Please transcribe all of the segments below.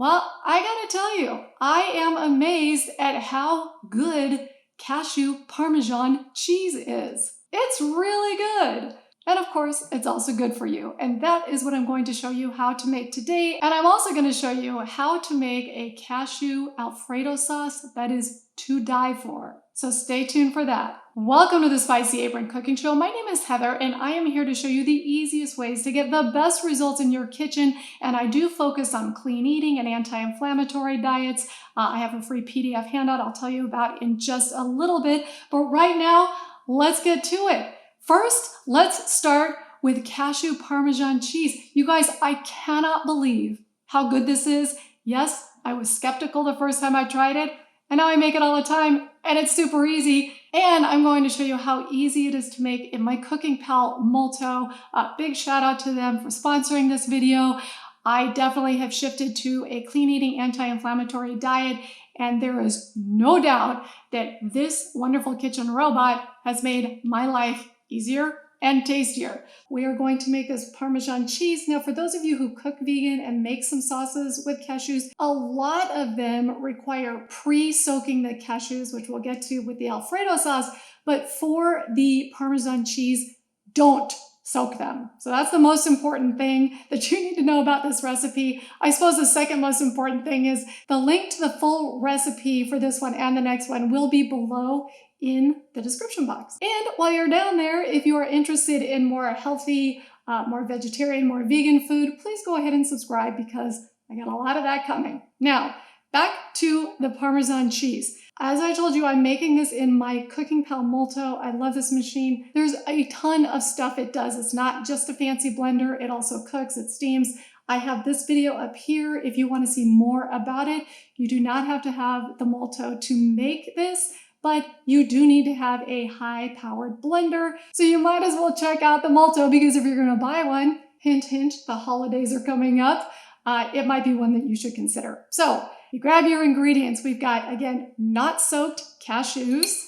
Well, I gotta tell you, I am amazed at how good Cashew Parmesan cheese is. It's really good. And of course, it's also good for you. And that is what I'm going to show you how to make today. And I'm also going to show you how to make a Cashew Alfredo sauce that is to die for. So stay tuned for that. Welcome to the Spicy Apron Cooking Show. My name is Heather, and I am here to show you the easiest ways to get the best results in your kitchen. And I do focus on clean eating and anti-inflammatory diets. I have a free PDF handout I'll tell you about in just a little bit. But right now, let's get to it. First, let's start with Cashew Parmesan cheese. You guys, I cannot believe how good this is. Yes, I was skeptical the first time I tried it, and now I make it all the time, and it's super easy. And I'm going to show you how easy it is to make in my CookingPal Multo. Big shout out to them for sponsoring this video. I definitely have shifted to a clean eating anti-inflammatory diet, and there is no doubt that this wonderful kitchen robot has made my life easier and tastier. We are going to make this Parmesan cheese. Now, for those of you who cook vegan and make some sauces with cashews, a lot of them require pre-soaking the cashews, which we'll get to with the Alfredo sauce. But for the Parmesan cheese, don't soak them. So that's the most important thing that you need to know about this recipe. I suppose the second most important thing is the link to the full recipe for this one and the next one will be below in the description box. And while you're down there, if you are interested in more healthy, more vegetarian, more vegan food, please go ahead and subscribe because I got a lot of that coming. Now, back to the Parmesan cheese. As I told you, I'm making this in my CookingPal Multo. I love this machine. There's a ton of stuff it does. It's not just a fancy blender. It also cooks, it steams. I have this video up here if you want to see more about it. You do not have to have the Multo to make this, but you do need to have a high-powered blender. So you might as well check out the Multo because if you're going to buy one, hint, hint, the holidays are coming up, it might be one that you should consider. So you grab your ingredients. We've got, again, not soaked cashews.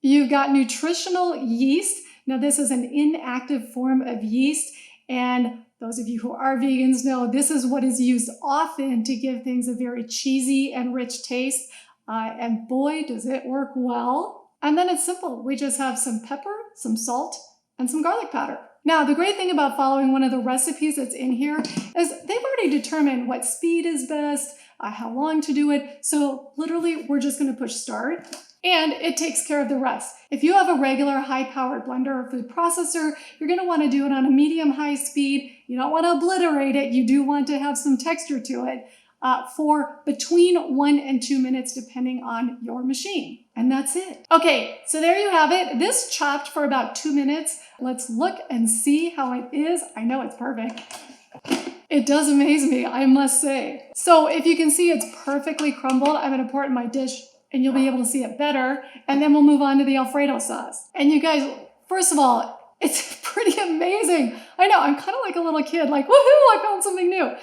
You've got nutritional yeast. Now this is an inactive form of yeast, and those of you who are vegans know this is what is used often to give things a very cheesy and rich taste. And boy, does it work well. And then it's simple. We just have some pepper, some salt, and some garlic powder. Now, the great thing about following one of the recipes that's in here is they've already determined what speed is best, how long to do it. So literally, we're just going to push start, and it takes care of the rest. If you have a regular high-powered blender or food processor, you're going to want to do it on a medium-high speed. You don't want to obliterate it. You do want to have some texture to it. For between 1 and 2 minutes, depending on your machine. And that's it. Okay, so there you have it. This chopped for about 2 minutes. Let's look and see how it is. I know it's perfect. It does amaze me, I must say. So if you can see it's perfectly crumbled, I'm gonna pour it in my dish and you'll be able to see it better. And then we'll move on to the Alfredo sauce. And you guys, first of all, it's pretty amazing. I know, I'm kind of like a little kid, like, woohoo, I found something new.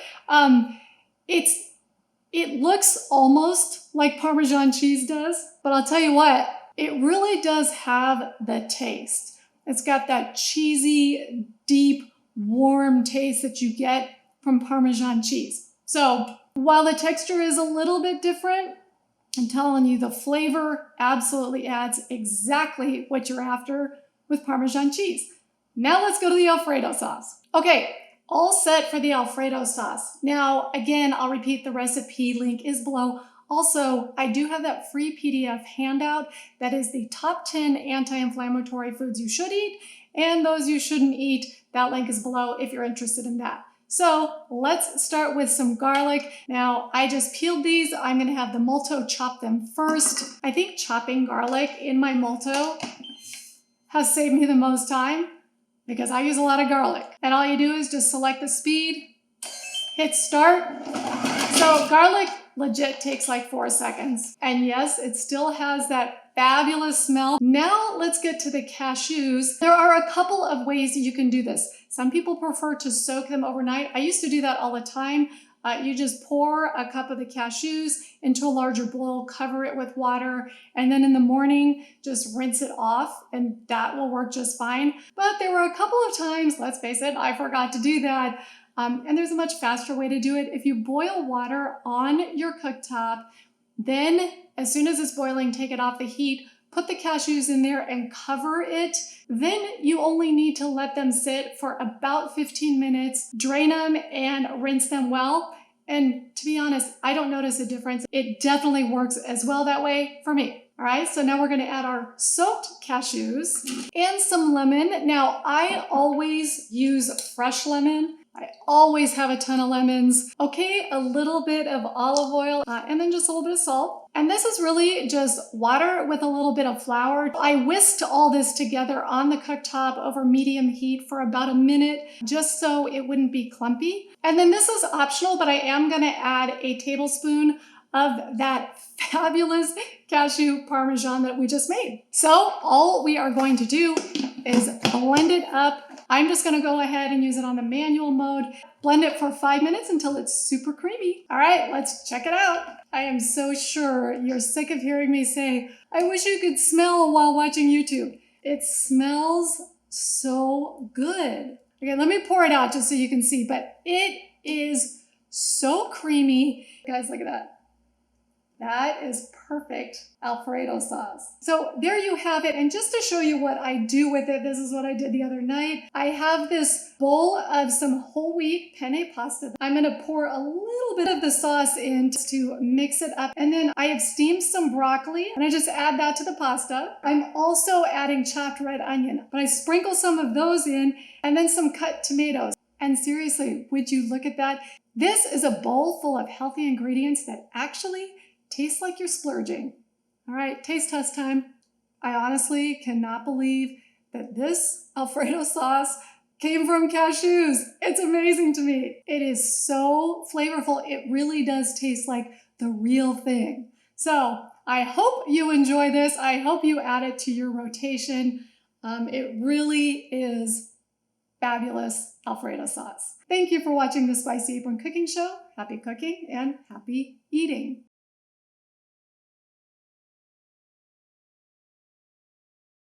It looks almost like Parmesan cheese does, but I'll tell you what, it really does have the taste. It's got that cheesy, deep, warm taste that you get from Parmesan cheese. So while the texture is a little bit different, I'm telling you the flavor absolutely adds exactly what you're after with Parmesan cheese. Now let's go to the Alfredo sauce. Okay. All set for the Alfredo sauce. Now, again, I'll repeat, the recipe link is below. Also, I do have that free PDF handout that is the top 10 anti-inflammatory foods you should eat and those you shouldn't eat. That link is below if you're interested in that. So let's start with some garlic. Now, I just peeled these. I'm gonna have the Multo chop them first. I think chopping garlic in my Multo has saved me the most time, because I use a lot of garlic. And all you do is just select the speed, hit start. So garlic legit takes like 4 seconds. And yes, it still has that fabulous smell. Now let's get to the cashews. There are a couple of ways that you can do this. Some people prefer to soak them overnight. I used to do that all the time. You just pour a cup of the cashews into a larger bowl, cover it with water, and then in the morning, just rinse it off, and that will work just fine. But there were a couple of times, let's face it, I forgot to do that. And there's a much faster way to do it. If you boil water on your cooktop, then as soon as it's boiling, take it off the heat, put the cashews in there and cover it. Then you only need to let them sit for about 15 minutes, drain them and rinse them well. And to be honest, I don't notice a difference. It definitely works as well that way for me. All right, so now we're gonna add our soaked cashews and some lemon. Now, I always use fresh lemon. I always have a ton of lemons. Okay, a little bit of olive oil and then just a little bit of salt. And this is really just water with a little bit of flour. I whisked all this together on the cooktop over medium heat for about a minute, just so it wouldn't be clumpy. And then this is optional, but I am gonna add a tablespoon of that fabulous cashew parmesan that we just made. So all we are going to do is blend it up. I'm just gonna go ahead and use it on the manual mode. Blend it for 5 minutes until it's super creamy. All right, let's check it out. I am so sure you're sick of hearing me say, I wish you could smell while watching YouTube. It smells so good. Okay, let me pour it out just so you can see, but it is so creamy. Guys, look at that. That is perfect Alfredo sauce. So there you have it. And just to show you what I do with it, this is what I did the other night. I have this bowl of some whole wheat penne pasta. I'm gonna pour a little bit of the sauce in just to mix it up. And then I have steamed some broccoli and I just add that to the pasta. I'm also adding chopped red onion, but I sprinkle some of those in and then some cut tomatoes. And seriously, would you look at that? This is a bowl full of healthy ingredients that actually tastes like you're splurging. All right, taste test time. I honestly cannot believe that this Alfredo sauce came from cashews. It's amazing to me. It is so flavorful. It really does taste like the real thing. So I hope you enjoy this. I hope you add it to your rotation. It really is fabulous Alfredo sauce. Thank you for watching the Spicy Apron Cooking Show. Happy cooking and happy eating.